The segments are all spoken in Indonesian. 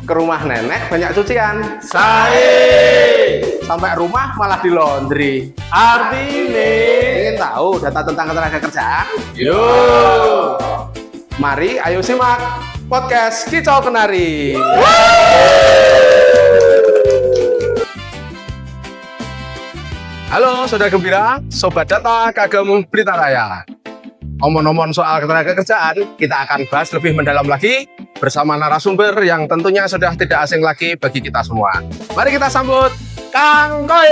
Ke rumah nenek banyak cucian. Sae. Sampai rumah malah di laundry. Artine. Ingin tahu data tentang ketenaga kerjaan? Yo. Mari ayo simak podcast Kicau Kenari. Halo Saudara Gembira, Sobat Data Kagem Blitar Raya. Omong-omong soal ketenaga kerjaan, kita akan bahas lebih mendalam lagi bersama narasumber yang tentunya sudah tidak asing lagi bagi kita semua. Mari kita sambut Kang Koir.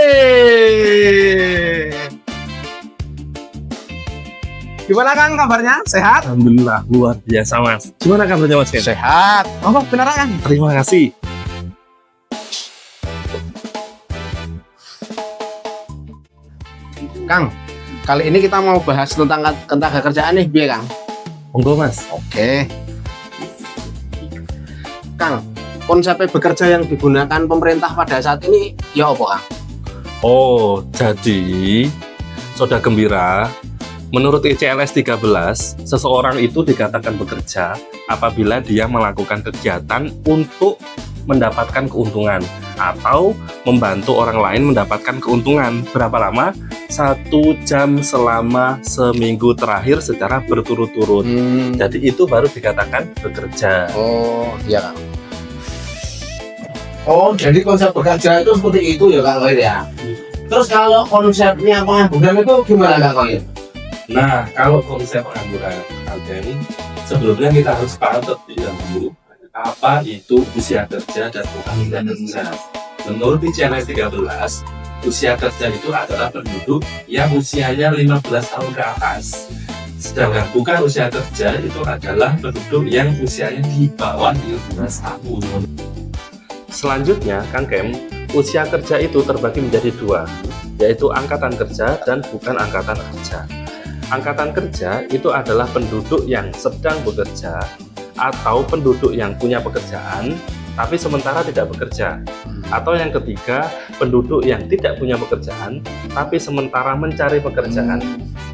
Gimana Kang kabarnya? Sehat? Alhamdulillah luar biasa Mas. Gimana kabarnya Mas Ken? Sehat. Oh benar Kang? Terima kasih. Kang, kali ini kita mau bahas tentang ketenaga kerjaan nih, biar Kang. Monggo Mas. Oke. Kang, konsep bekerja yang digunakan pemerintah pada saat ini ya apa Kang? Oh, jadi Soda Gembira, menurut ICLS 13, seseorang itu dikatakan bekerja apabila dia melakukan kegiatan untuk mendapatkan keuntungan atau membantu orang lain mendapatkan keuntungan. Berapa lama? 1 jam selama seminggu terakhir secara berturut-turut. Jadi itu baru dikatakan bekerja. Oh, iya Kang. Oh, jadi konsep bekerja itu seperti itu ya Kang Koir ya. Terus kalau konsepnya pengangguran itu gimana Kang Koir? Nah, kalau konsep pengangguran kalian, sebelumnya kita harus paham terlebih dahulu apa itu usia kerja dan bukan usia kerja. Menurut ICLS 13, usia kerja itu adalah penduduk yang usianya 15 tahun ke atas. Sedangkan bukan usia kerja itu adalah penduduk yang usianya di bawah 15 tahun. Selanjutnya, Kang Kem, usia kerja itu terbagi menjadi 2, yaitu angkatan kerja dan bukan angkatan kerja. Angkatan kerja itu adalah penduduk yang sedang bekerja atau penduduk yang punya pekerjaan tapi sementara tidak bekerja. Atau yang ketiga, penduduk yang tidak punya pekerjaan tapi sementara mencari pekerjaan.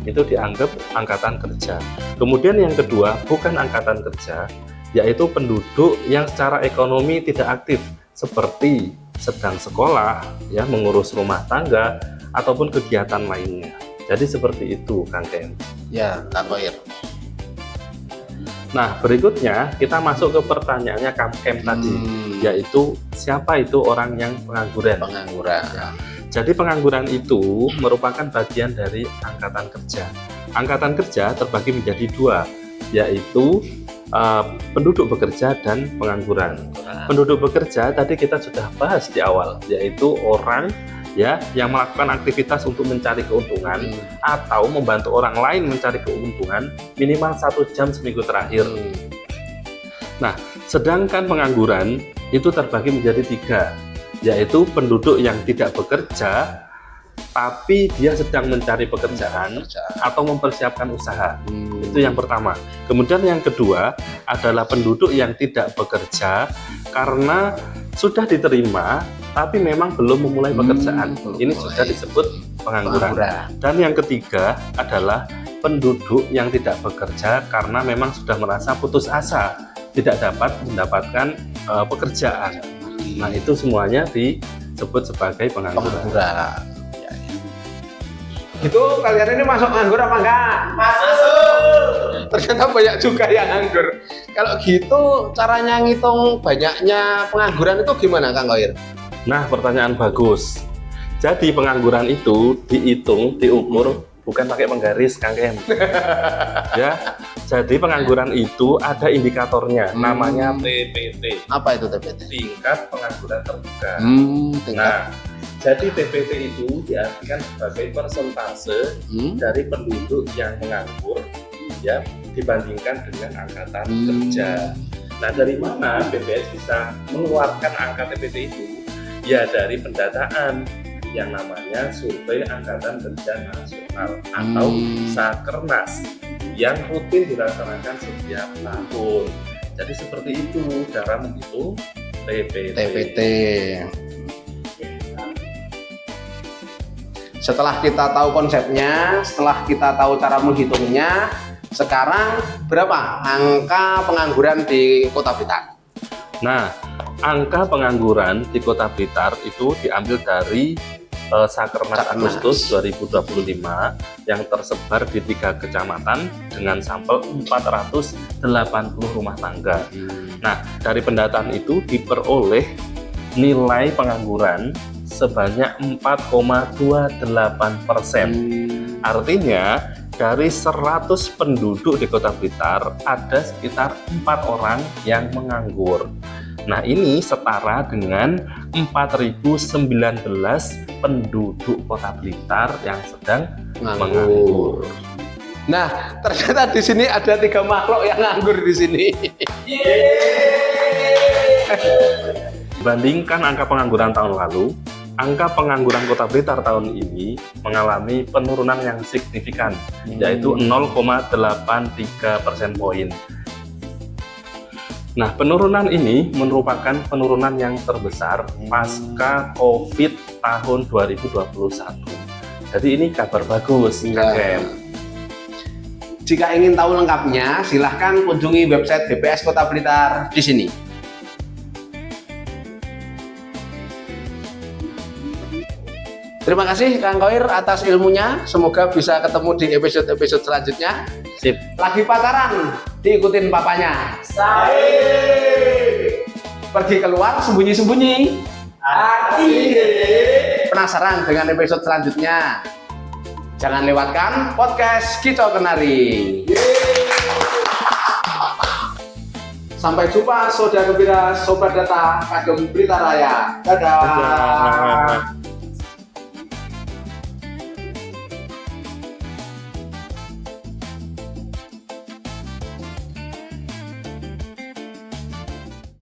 Itu dianggap angkatan kerja. Kemudian yang kedua, bukan angkatan kerja, yaitu penduduk yang secara ekonomi tidak aktif, seperti sedang sekolah, ya, mengurus rumah tangga ataupun kegiatan lainnya. Jadi seperti itu Kang Ken. Ya, Kang Koir. Nah, berikutnya kita masuk ke pertanyaannya Kang Kem tadi, yaitu siapa itu orang yang pengangguran? Pengangguran. Jadi pengangguran itu merupakan bagian dari angkatan kerja. Angkatan kerja terbagi menjadi 2, yaitu penduduk bekerja dan pengangguran. Penduduk bekerja tadi kita sudah bahas di awal, yaitu orang ya yang melakukan aktivitas untuk mencari keuntungan atau membantu orang lain mencari keuntungan minimal 1 jam seminggu terakhir. Nah, sedangkan pengangguran itu terbagi menjadi 3, yaitu penduduk yang tidak bekerja tapi dia sedang mencari pekerjaan atau mempersiapkan usaha. Itu yang pertama. Kemudian yang kedua adalah penduduk yang tidak bekerja karena sudah diterima tapi memang belum memulai pekerjaan. Ini sudah disebut pengangguran. Dan yang ketiga adalah penduduk yang tidak bekerja karena memang sudah merasa putus asa, tidak dapat mendapatkan pekerjaan. Nah, itu semuanya disebut sebagai pengangguran. Itu kalian ini masuk nganggur apa enggak? Masuk. Ternyata banyak juga yang nganggur. Kalau gitu caranya ngitung banyaknya pengangguran itu gimana Kang Koir? Nah, pertanyaan bagus. Jadi pengangguran itu dihitung, diukur bukan pakai penggaris Kang Kem. Ya. Jadi pengangguran itu ada indikatornya, namanya TPT. Apa itu TPT? Tingkat pengangguran terbuka. Tingkat. Nah, jadi TPT itu diartikan sebagai persentase dari penduduk yang menganggur ya dibandingkan dengan angkatan kerja. Nah, dari mana BPS bisa mengeluarkan angka TPT itu? Ya dari pendataan yang namanya Survei Angkatan Kerja Nasional atau Sakernas yang rutin dilaksanakan setiap tahun. Jadi seperti itu cara menghitung TPT. Setelah kita tahu konsepnya, setelah kita tahu cara menghitungnya, sekarang berapa angka pengangguran di Kota Blitar? Nah, angka pengangguran di Kota Blitar itu diambil dari Sakernas Agustus 2025 yang tersebar di 3 kecamatan dengan sampel 480 rumah tangga. Nah, dari pendataan itu diperoleh nilai pengangguran sebanyak 4,28%. Artinya dari 100 penduduk di Kota Blitar ada sekitar 4 orang yang menganggur. Nah, ini setara dengan 4.019 penduduk Kota Blitar yang sedang menganggur. Nah, ternyata di sini ada 3 makhluk yang nganggur di sini. Dibandingkan angka pengangguran tahun lalu, angka pengangguran Kota Blitar tahun ini mengalami penurunan yang signifikan, yaitu 0,83 persen poin. Nah, penurunan ini merupakan penurunan yang terbesar pasca COVID tahun 2021. Jadi ini kabar bagus, Kak Kem. Jika ingin tahu lengkapnya, silahkan kunjungi website BPS Kota Blitar di sini. Terima kasih Kang Koir atas ilmunya. Semoga bisa ketemu di episode-episode selanjutnya. Sip. Lagi pacaran, diikutin papanya. Pergi keluar sembunyi-sembunyi. Penasaran dengan episode selanjutnya? Jangan lewatkan podcast Kicau Kenari. Sampai jumpa Saudara Gembira, Sobat Data Kagem Blitar Raya. Dadah. Dadah.